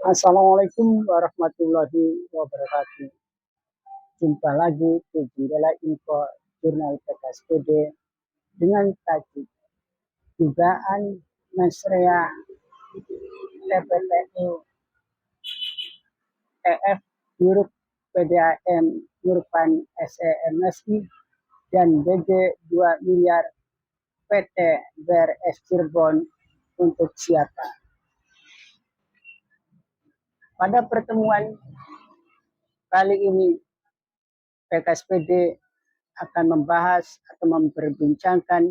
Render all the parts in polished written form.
Assalamualaikum warahmatullahi wabarakatuh. Jumpa lagi di Jendela Info Jurnal PKSPD dengan tajuk dugaan mesrea TPPU EF Grup PDAM Nurpan SEMSI dan BG 2 miliar PT BRS Cirebon untuk siapa? Pada pertemuan kali ini PKSPD akan membahas atau memperbincangkan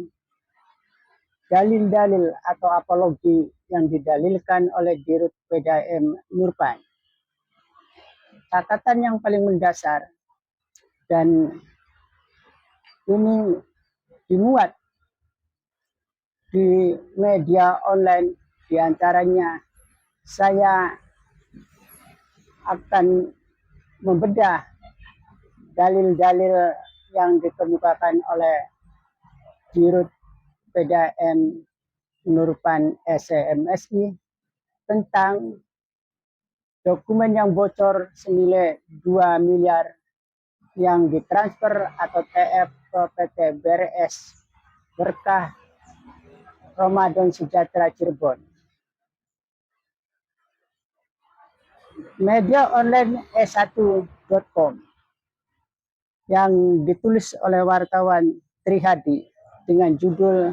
dalil-dalil atau apologi yang didalilkan oleh Dirut PDAM Nurpan. Catatan yang paling mendasar dan ini dimuat di media online, diantaranya saya akan membedah dalil-dalil yang dikemukakan oleh Dirut PDAM Nurpan SEMSI tentang dokumen yang bocor senilai 2 miliar yang ditransfer atau TF ke PT BRS Berkah Ramadan Sejahtera Cirebon. Media online e1.com yang ditulis oleh wartawan Trihadi dengan judul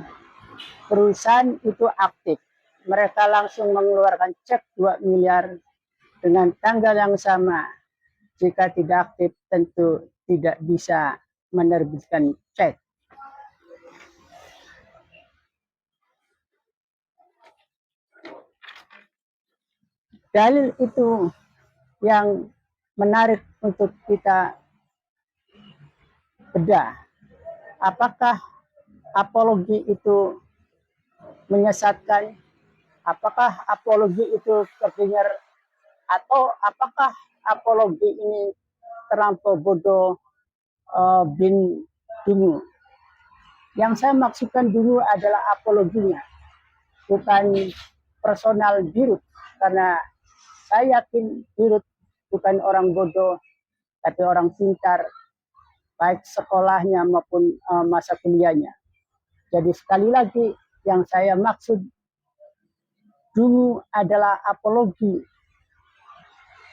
"Perusahaan itu aktif. Mereka langsung mengeluarkan cek 2 miliar dengan tanggal yang sama. Jika tidak aktif tentu tidak bisa menerbitkan cek." Dalil itu yang menarik untuk kita bedah. Apakah apologi itu menyesatkan? Apakah apologi itu terdengar? Atau apakah apologi ini terlampau bodoh bin dungu? Yang saya maksudkan dulu adalah apologinya, bukan personal Dirut, karena saya yakin Dirut bukan orang bodoh, tapi orang pintar, baik sekolahnya maupun masa kuliahnya. Jadi sekali lagi yang saya maksud dulu adalah apologi,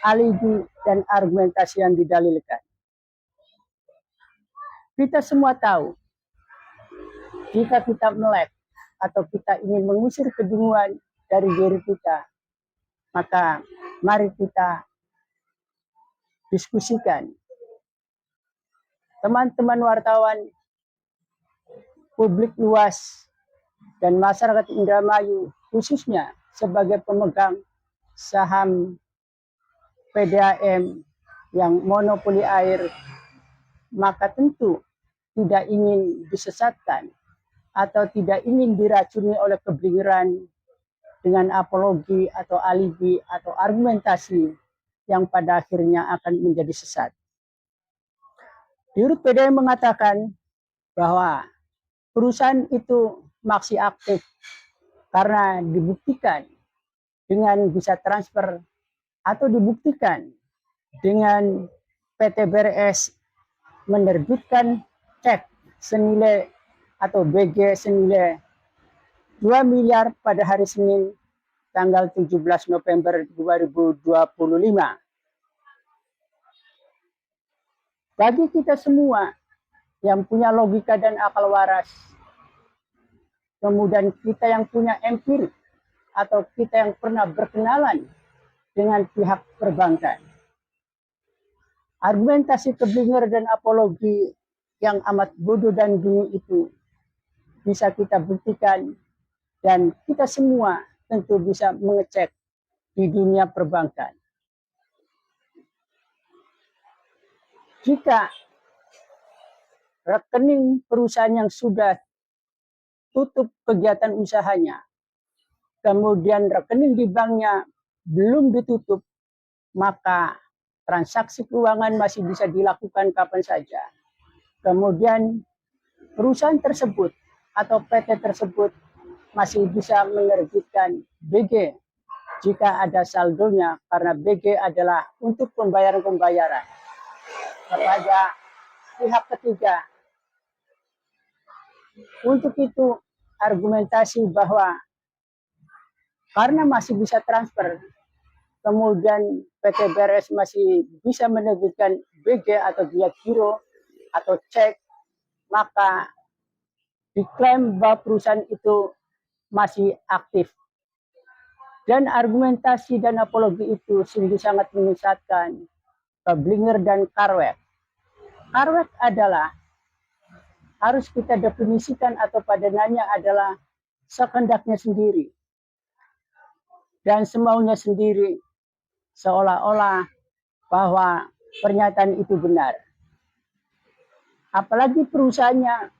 alibi, dan argumentasi yang didalilkan. Kita semua tahu, jika kita melek atau kita ingin mengusir kebingungan dari diri kita, maka mari kita diskusikan. Teman-teman wartawan, publik luas, dan masyarakat Indramayu khususnya sebagai pemegang saham PDAM yang monopoli air, maka tentu tidak ingin disesatkan atau tidak ingin diracuni oleh keblinger dengan apologi atau alibi atau argumentasi yang pada akhirnya akan menjadi sesat. Dirut PDAM mengatakan bahwa perusahaan itu masih aktif karena dibuktikan dengan bisa transfer atau dibuktikan dengan PT BRS menerbitkan cek senilai atau BG senilai 2 miliar pada hari Senin tanggal 17 November 2025. Bagi kita semua yang punya logika dan akal waras, kemudian kita yang punya empirik atau kita yang pernah berkenalan dengan pihak perbankan, argumentasi keblinger dan apologi yang amat bodoh dan dungu itu bisa kita buktikan, dan kita semua tentu bisa mengecek di dunia perbankan. Jika rekening perusahaan yang sudah tutup kegiatan usahanya, kemudian rekening di banknya belum ditutup, maka transaksi keuangan masih bisa dilakukan kapan saja. Kemudian perusahaan tersebut atau PT tersebut masih bisa menerbitkan BG jika ada saldonya, karena BG adalah untuk pembayaran-pembayaran kepada pihak ketiga. Untuk itu argumentasi bahwa karena masih bisa transfer, kemudian PT BRS masih bisa menerbitkan BG atau via giro atau cek, maka diklaim bahwa perusahaan itu masih aktif. Dan argumentasi dan apologi itu sungguh sangat menyesatkan Blinger dan Karwek. Karwek adalah, harus kita definisikan atau padanannya adalah sekendaknya sendiri dan semaunya sendiri, seolah-olah bahwa pernyataan itu benar. Apalagi perusahaannya,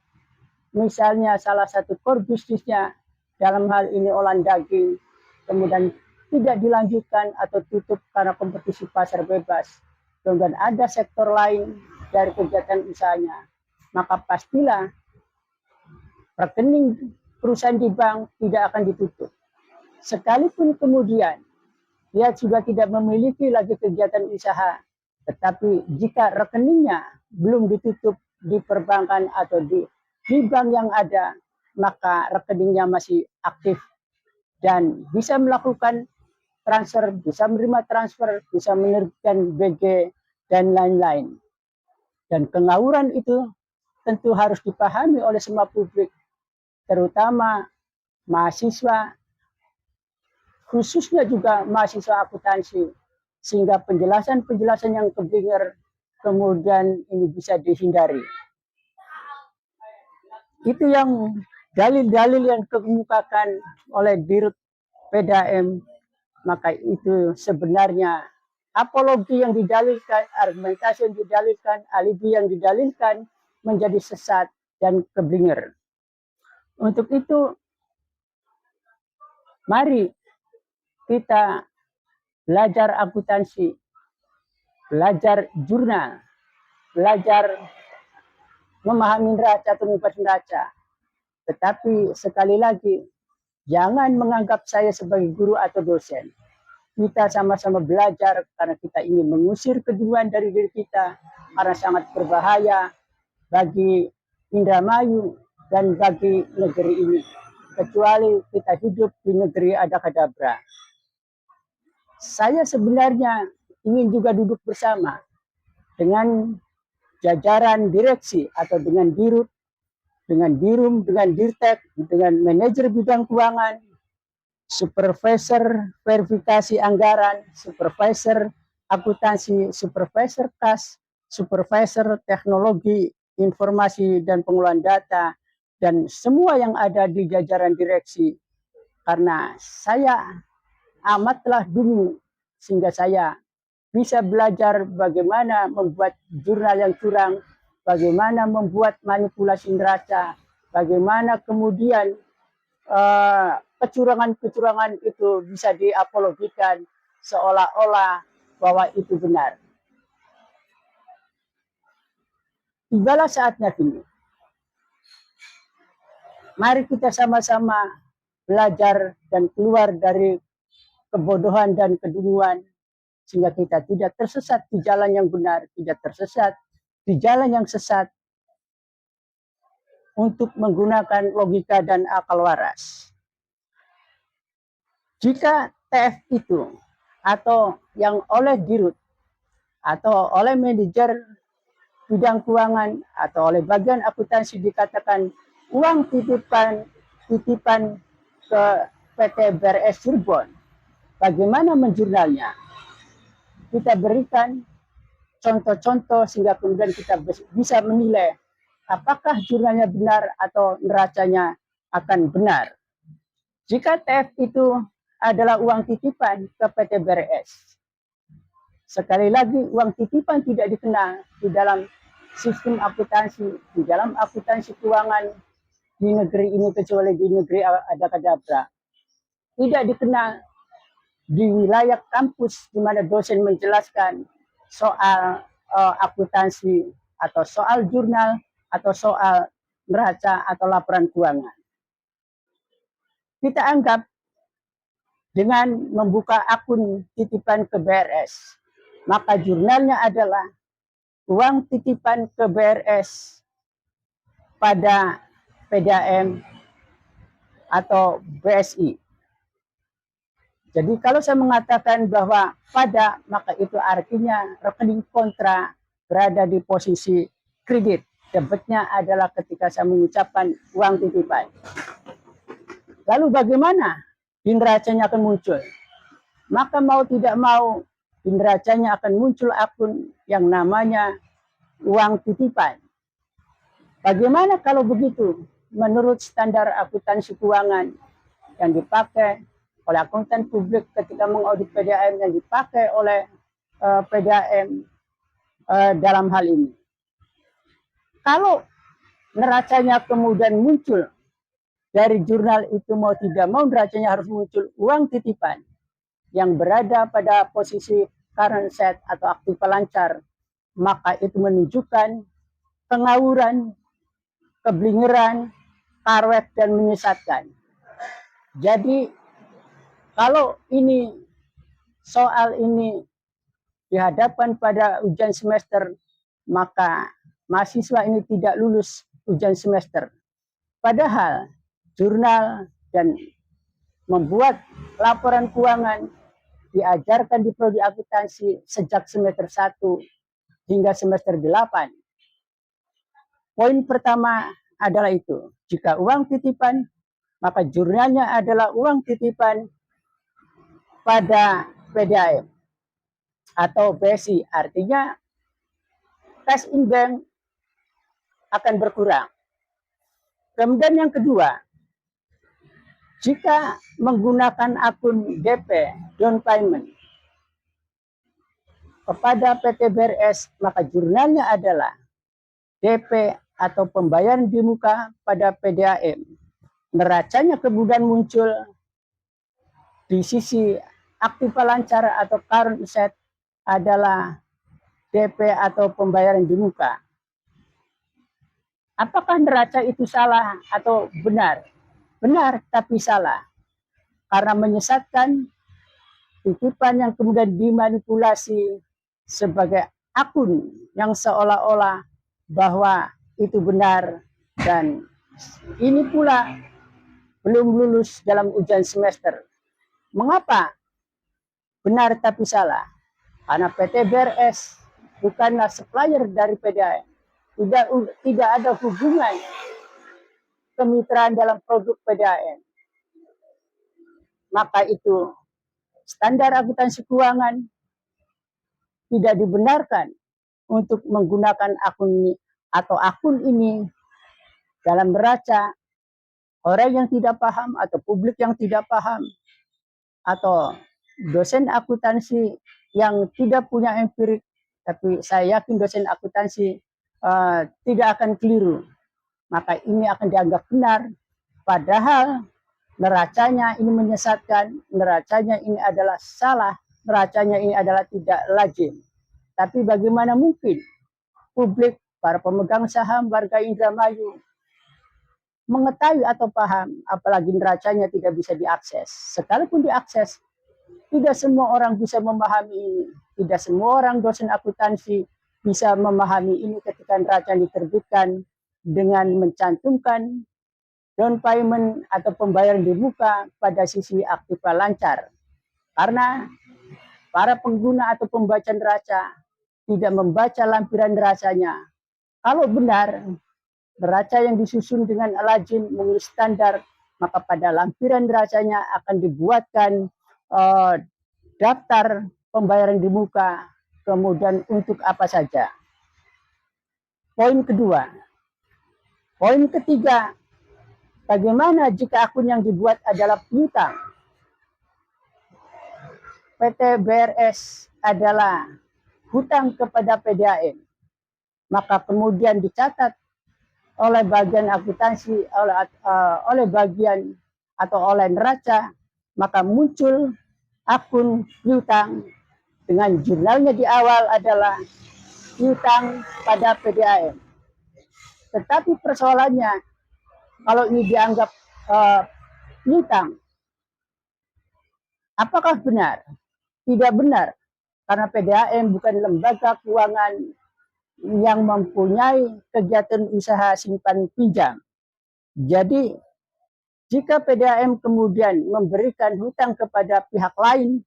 misalnya salah satu core bisnisnya dalam hal ini olahan daging, kemudian tidak dilanjutkan atau tutup karena kompetisi pasar bebas, kemudian ada sektor lain dari kegiatan usahanya, maka pastilah rekening perusahaan di bank tidak akan ditutup. Sekalipun kemudian dia sudah tidak memiliki lagi kegiatan usaha, tetapi jika rekeningnya belum ditutup di perbankan atau di bank yang ada, maka rekeningnya masih aktif dan bisa melakukan transfer, bisa menerima transfer, bisa menerbitkan BG, dan lain-lain. Dan kengawuran itu tentu harus dipahami oleh semua publik, terutama mahasiswa, khususnya juga mahasiswa akuntansi, sehingga penjelasan-penjelasan yang keblinger kemudian ini bisa dihindari. Itu yang dalil-dalil yang dikemukakan oleh Dirut PDAM, maka itu sebenarnya apologi yang didalilkan, argumentasi yang didalilkan, alibi yang didalilkan menjadi sesat dan keblinger. Untuk itu, mari kita belajar akuntansi, belajar jurnal, belajar memahami neraca atau mengupas neraca. Tetapi sekali lagi, jangan menganggap saya sebagai guru atau dosen. Kita sama-sama belajar karena kita ingin mengusir keduluan dari diri kita, karena sangat berbahaya bagi Indramayu dan bagi negeri ini. Kecuali kita hidup di negeri adakadabra. Saya sebenarnya ingin juga duduk bersama dengan jajaran direksi atau dengan dirut, dengan dirum, dengan dirtek, dengan manajer bidang keuangan, supervisor verifikasi anggaran, supervisor akuntansi, supervisor kas, supervisor teknologi informasi dan pengelolaan data, dan semua yang ada di jajaran direksi. Karena saya amatlah dulu sehingga saya bisa belajar bagaimana membuat jurnal yang curang, bagaimana membuat manipulasi neraca, bagaimana kemudian kecurangan-kecurangan itu bisa diapologikan seolah-olah bahwa itu benar. Tibalah saatnya kini. Mari kita sama-sama belajar dan keluar dari kebodohan dan keduniaan, sehingga kita tidak tersesat di jalan yang benar, tidak tersesat di jalan yang sesat, untuk menggunakan logika dan akal waras. Jika TF itu atau yang oleh dirut atau oleh manajer bidang keuangan atau oleh bagian akuntansi dikatakan uang titipan ke PT BRS Cirebon, bagaimana menjurnalnya? Kita berikan contoh-contoh sehingga kemudian kita bisa menilai apakah jurnalnya benar atau neracanya akan benar. Jika TF itu adalah uang titipan ke PT BRS, sekali lagi uang titipan tidak dikenal di dalam sistem akuntansi, di dalam akuntansi keuangan di negeri ini kecuali di negeri adakadabra. Tidak dikenal di wilayah kampus di mana dosen menjelaskan soal akuntansi atau soal jurnal atau soal neraca atau laporan keuangan. Kita anggap dengan membuka akun titipan ke BRS. Maka jurnalnya adalah uang titipan ke BRS pada PDAM atau BSI. Jadi kalau saya mengatakan bahwa pada, maka itu artinya rekening kontra berada di posisi kredit. Debitnya adalah ketika saya mengucapkan uang titipan. Lalu bagaimana neracanya akan muncul? Maka mau tidak mau neracanya akan muncul akun yang namanya uang titipan. Bagaimana kalau begitu? Menurut standar akuntansi keuangan yang dipakai oleh akuntan publik ketika mengaudit PDAM, yang dipakai oleh PDAM dalam hal ini. Kalau neracanya kemudian muncul dari jurnal itu, mau tidak mau neracanya harus muncul uang titipan yang berada pada posisi current set atau aktif pelancar, maka itu menunjukkan pengawuran, kebelingeran, karwet, dan menyesatkan. Jadi kalau ini soal ini dihadapkan pada ujian semester, maka mahasiswa ini tidak lulus ujian semester. Padahal jurnal dan membuat laporan keuangan diajarkan di prodi akuntansi sejak semester 1 hingga semester 8. Poin pertama adalah itu. Jika uang titipan, maka jurnalnya adalah uang titipan pada PDAM atau BSI. Artinya cash in bank akan berkurang. Kemudian yang kedua, jika menggunakan akun DP, down payment, kepada PT BRS, maka jurnalnya adalah DP atau pembayaran di muka pada PDAM. Neracanya kemudian muncul di sisi aktif lancar atau current asset adalah DP atau pembayaran di muka. Apakah neraca itu salah atau benar? Benar, tapi salah. Karena menyesatkan titipan yang kemudian dimanipulasi sebagai akun yang seolah-olah bahwa itu benar, dan ini pula belum lulus dalam ujian semester. Mengapa benar tapi salah? Karena PT BRS bukanlah supplier dari PDAM. Tidak ada hubungan kemitraan dalam produk PDAM. Maka itu standar akuntansi keuangan tidak dibenarkan untuk menggunakan akun ini atau akun ini dalam neraca. Orang yang tidak paham atau publik yang tidak paham atau dosen akuntansi yang tidak punya empirik, tapi saya yakin dosen akuntansi tidak akan keliru, maka ini akan dianggap benar. Padahal neracanya ini menyesatkan, neracanya ini adalah salah, neracanya ini adalah tidak lazim. Tapi bagaimana mungkin publik, para pemegang saham, warga Indramayu mengetahui atau paham, apalagi neracanya tidak bisa diakses. Sekalipun diakses, tidak semua orang bisa memahami ini. Tidak semua orang dosen akuntansi bisa memahami ini ketika neraca diterbitkan dengan mencantumkan down payment atau pembayaran di muka pada sisi aktif lancar. Karena para pengguna atau pembaca neraca tidak membaca lampiran neracanya. Kalau benar neraca yang disusun dengan lazim menurut standar, maka pada lampiran neracanya akan dibuatkan daftar pembayaran di muka, kemudian untuk apa saja. Poin kedua. Poin ketiga, bagaimana jika akun yang dibuat adalah piutang? PT BRS adalah hutang kepada PDAM, maka kemudian dicatat oleh bagian akuntansi, oleh bagian atau oleh neraca, maka muncul akun piutang dengan jurnalnya di awal adalah piutang pada PDAM. Tetapi persoalannya, kalau ini dianggap piutang, Apakah benar? Tidak benar, karena PDAM bukan lembaga keuangan yang mempunyai kegiatan usaha simpan pinjam. Jadi, jika PDAM kemudian memberikan hutang kepada pihak lain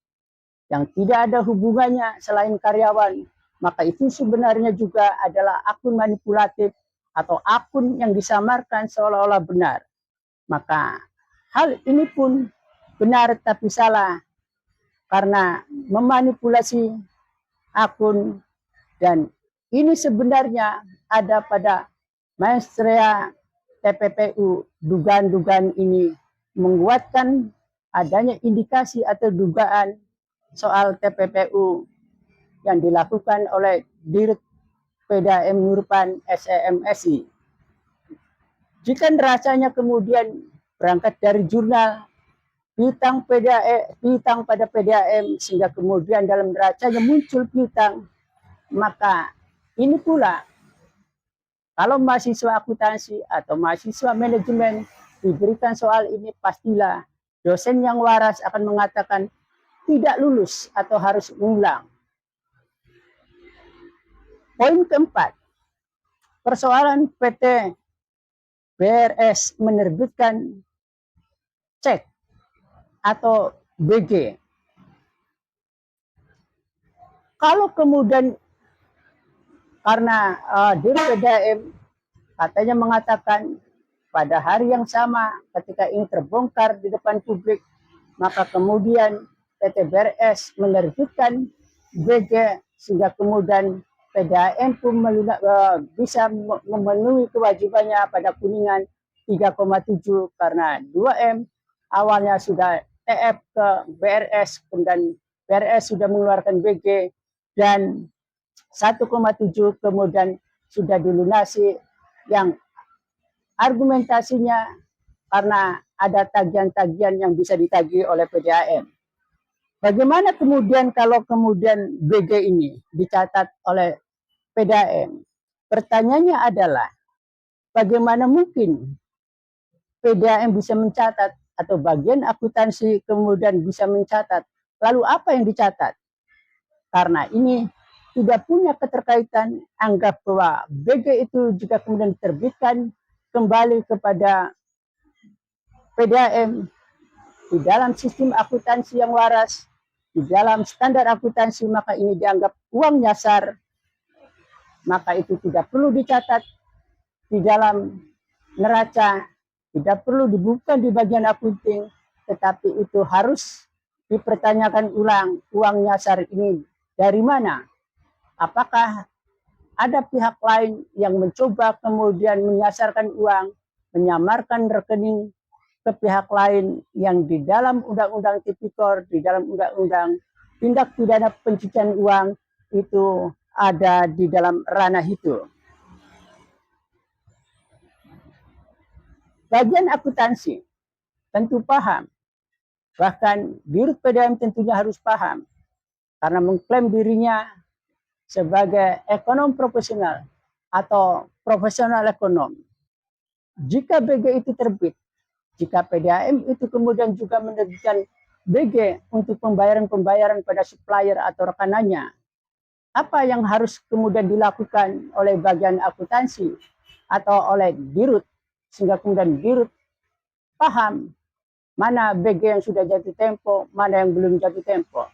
yang tidak ada hubungannya selain karyawan, maka itu sebenarnya juga adalah akun manipulatif atau akun yang disamarkan seolah-olah benar. Maka hal ini pun benar tapi salah karena memanipulasi akun, dan ini sebenarnya ada pada maestria TPPU. Dugaan-dugaan ini menguatkan adanya indikasi atau dugaan soal TPPU yang dilakukan oleh Dirut PDAM Nurpan SEMSI. Jika rasanya kemudian berangkat dari jurnal piutang pada PDAM sehingga kemudian dalam neracanya muncul piutang, maka ini pula kalau mahasiswa akuntansi atau mahasiswa manajemen diberikan soal ini, pastilah dosen yang waras akan mengatakan tidak lulus atau harus ulang. Poin keempat, persoalan PT BRS menerbitkan cek atau BG. Kalau kemudian karena Dirut PDAM katanya mengatakan pada hari yang sama ketika ini terbongkar di depan publik, maka kemudian PT BRS menerbitkan BG sehingga kemudian PDAM pun bisa memenuhi kewajibannya pada Kuningan 3,7 karena 2M awalnya sudah TF ke BRS, kemudian BRS sudah mengeluarkan BG dan 1,7 kemudian sudah dilunasi, yang argumentasinya karena ada tagihan-tagihan yang bisa ditagih oleh PDAM. Bagaimana kemudian kalau kemudian BG ini dicatat oleh PDAM? Pertanyaannya adalah bagaimana mungkin PDAM bisa mencatat atau bagian akuntansi kemudian bisa mencatat? Lalu apa yang dicatat? Karena ini tidak punya keterkaitan, anggap bahwa BG itu jika kemudian diterbitkan kembali kepada PDAM di dalam sistem akuntansi yang waras, di dalam standar akuntansi, maka ini dianggap uang nyasar, maka itu tidak perlu dicatat di dalam neraca, tidak perlu dibuka di bagian akunting, tetapi itu harus dipertanyakan ulang, uang nyasar ini dari mana? Apakah ada pihak lain yang mencoba kemudian menyasarkan uang, menyamarkan rekening ke pihak lain yang di dalam Undang-Undang Tipikor, di dalam Undang-Undang Tindak Pidana Pencucian Uang itu ada di dalam ranah itu. Bagian akuntansi tentu paham, bahkan Dirut PDAM tentunya harus paham, karena mengklaim dirinya sebagai ekonom profesional atau profesional ekonom. Jika BG itu terbit, jika PDAM itu kemudian juga menerbitkan BG untuk pembayaran-pembayaran pada supplier atau rekanannya, apa yang harus kemudian dilakukan oleh bagian akuntansi atau oleh Dirut, sehingga kemudian Dirut paham mana BG yang sudah jatuh tempo, mana yang belum jatuh tempo.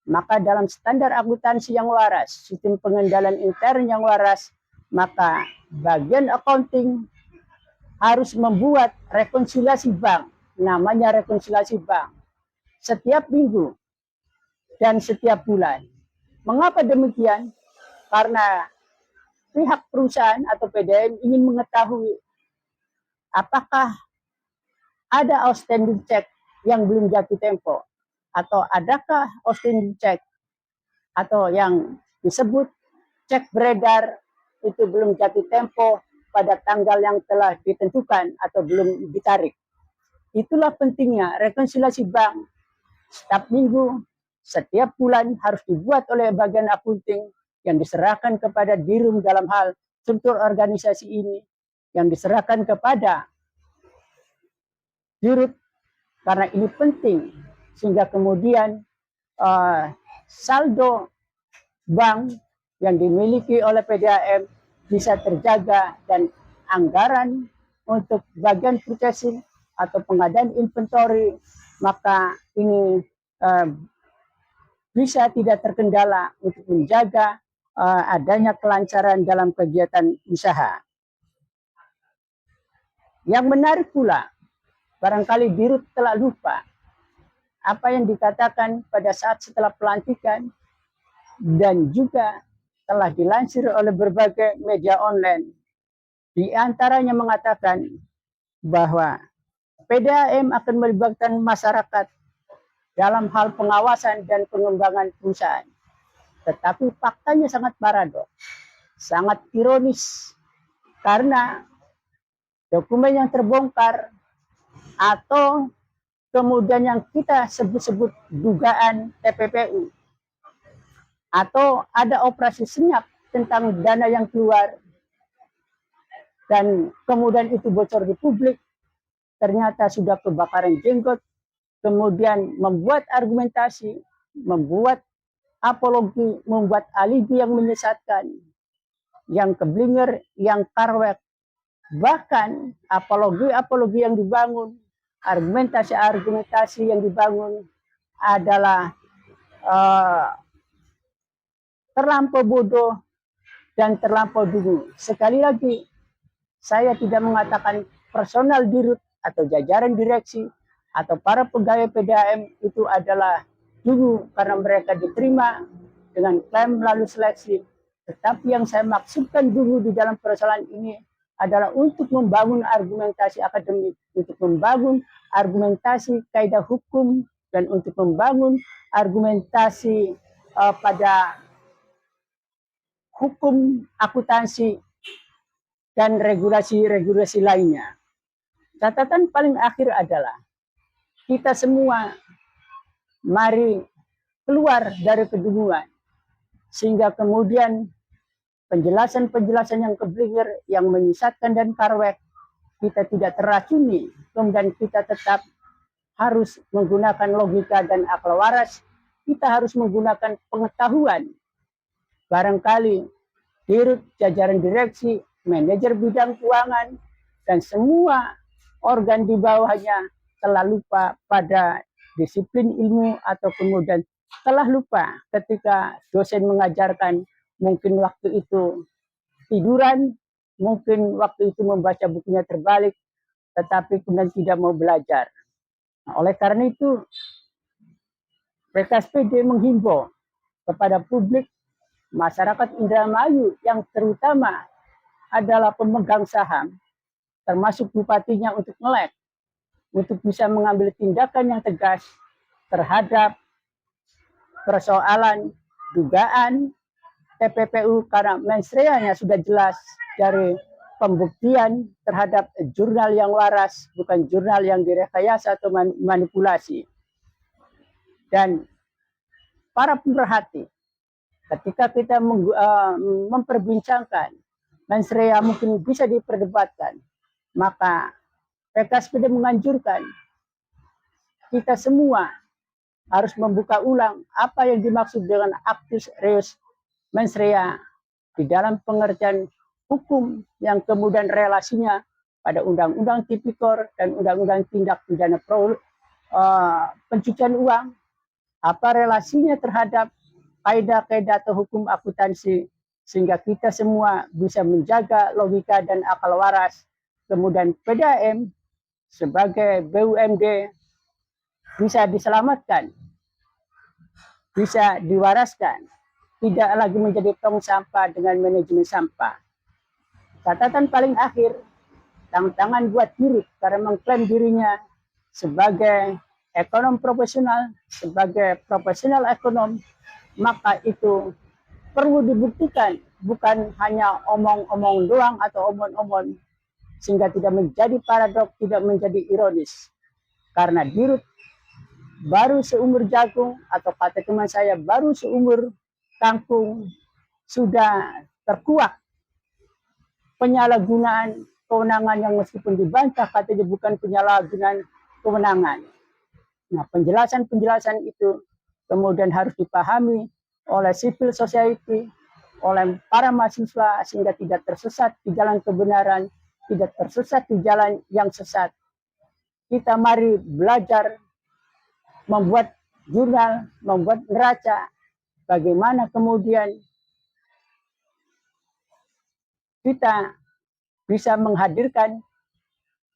Maka dalam standar akuntansi yang waras, sistem pengendalian intern yang waras, maka bagian accounting harus membuat rekonsiliasi bank, namanya rekonsiliasi bank, setiap minggu dan setiap bulan. Mengapa demikian? Karena pihak perusahaan atau PDAM ingin mengetahui apakah ada outstanding check yang belum jatuh tempo, atau adakah outstanding check atau yang disebut cek beredar itu belum jatuh tempo pada tanggal yang telah ditentukan atau belum ditarik. Itulah pentingnya rekonsiliasi bank setiap minggu, setiap bulan harus dibuat oleh bagian akunting yang diserahkan kepada Dirum dalam hal struktur organisasi ini, yang diserahkan kepada Dirut, karena ini penting sehingga kemudian saldo bank yang dimiliki oleh PDAM bisa terjaga dan anggaran untuk bagian purchasing atau pengadaan inventory, maka ini bisa tidak terkendala untuk menjaga adanya kelancaran dalam kegiatan usaha. Yang menarik pula, barangkali Dirut telah lupa apa yang dikatakan pada saat setelah pelantikan dan juga telah dilansir oleh berbagai media online. Di antaranya mengatakan bahwa PDAM akan melibatkan masyarakat dalam hal pengawasan dan pengembangan perusahaan. Tetapi faktanya sangat paradoks, sangat ironis, karena dokumen yang terbongkar atau kemudian yang kita sebut-sebut dugaan TPPU, atau ada operasi senyap tentang dana yang keluar dan kemudian itu bocor di publik, ternyata sudah kebakaran jenggot, kemudian membuat argumentasi, membuat apologi, membuat alibi yang menyesatkan, yang keblinger, yang karwek, bahkan apologi-apologi yang dibangun, argumentasi-argumentasi yang dibangun adalah terlampau bodoh dan terlampau dulu. Sekali lagi, saya tidak mengatakan personal Dirut atau jajaran direksi atau para pegawai PDAM itu adalah dulu karena mereka diterima dengan klaim melalui seleksi. Tetapi yang saya maksudkan dulu di dalam persoalan ini adalah untuk membangun argumentasi akademik, untuk membangun argumentasi kaidah hukum, dan untuk membangun argumentasi pada hukum akuntansi dan regulasi-regulasi lainnya. Catatan paling akhir adalah kita semua mari keluar dari kedunguan, sehingga kemudian penjelasan-penjelasan yang keblinger, yang menyesatkan dan karwek, kita tidak teracuni, kemudian kita tetap harus menggunakan logika dan akal waras, kita harus menggunakan pengetahuan. Barangkali Dirut, jajaran direksi, manajer bidang keuangan, dan semua organ di bawahnya telah lupa pada disiplin ilmu, atau kemudian telah lupa ketika dosen mengajarkan, mungkin waktu itu tiduran, mungkin waktu itu membaca bukunya terbalik, tetapi kemudian tidak mau belajar. Nah, oleh karena itu, PKSPD menghimbau kepada publik, masyarakat Indramayu yang terutama adalah pemegang saham, termasuk bupatinya, untuk melek, untuk bisa mengambil tindakan yang tegas terhadap persoalan dugaan TPPU, karena mensreanya sudah jelas dari pembuktian terhadap jurnal yang waras, bukan jurnal yang direkayasa atau manipulasi. Dan para pemerhati, ketika kita memperbincangkan mensrea mungkin bisa diperdebatkan, maka PKSPD menganjurkan kita semua harus membuka ulang apa yang dimaksud dengan actus reus mens rea di dalam pengertian hukum yang kemudian relasinya pada Undang-Undang Tipikor dan Undang-Undang Tindak Pidana Pencucian Uang, apa relasinya terhadap kaidah-kaidah atau hukum akuntansi, sehingga kita semua bisa menjaga logika dan akal waras. Kemudian PDAM sebagai BUMD bisa diselamatkan, bisa diwaraskan, tidak lagi menjadi tong sampah dengan manajemen sampah. Catatan paling akhir, tantangan buat Dirut karena mengklaim dirinya sebagai ekonom profesional, sebagai profesional ekonom, maka itu perlu dibuktikan, bukan hanya omong-omong doang atau omong-omong, sehingga tidak menjadi paradok, tidak menjadi ironis. Karena Dirut baru seumur jagung, atau kata teman saya baru seumur kangkung, sudah terkuak penyalahgunaan kewenangan yang meskipun dibantah katanya bukan penyalahgunaan kewenangan. Nah, penjelasan-penjelasan itu kemudian harus dipahami oleh civil society, oleh para mahasiswa sehingga tidak tersesat di jalan kebenaran, tidak tersesat di jalan yang sesat. Kita mari belajar membuat jurnal, membuat neraca, bagaimana kemudian kita bisa menghadirkan,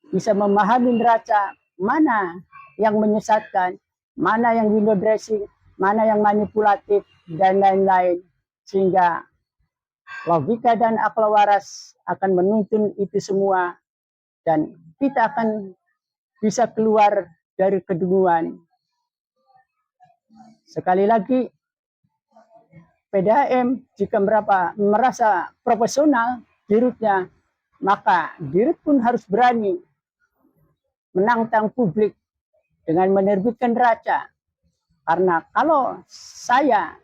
bisa memahami neraca, mana yang menyesatkan, mana yang window dressing, mana yang manipulatif, dan lain-lain. Sehingga logika dan akal waras akan menuntun itu semua, dan kita akan bisa keluar dari kedunguan. Sekali lagi, PDAM jika merasa profesional dirutnya, maka dirut pun harus berani menantang publik dengan menerbitkan neraca. Karena kalau saya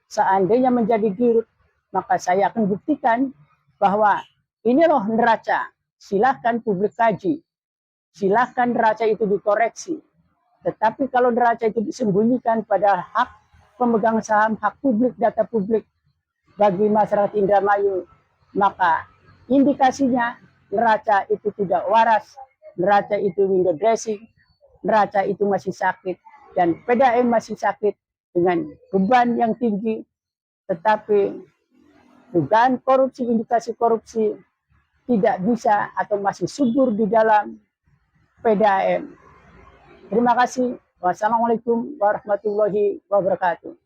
seandainya menjadi dirut, maka saya akan buktikan bahwa ini loh neraca, silahkan publik kaji, silahkan neraca itu dikoreksi. Tetapi kalau neraca itu disembunyikan pada hak pemegang saham, hak publik, data publik bagi masyarakat Indramayu, maka indikasinya neraca itu tidak waras, neraca itu window dressing, neraca itu masih sakit, dan PDAM masih sakit dengan beban yang tinggi, tetapi dugaan korupsi, indikasi korupsi tidak bisa atau masih subur di dalam PDAM. Terima kasih. Wassalamualaikum warahmatullahi wabarakatuh.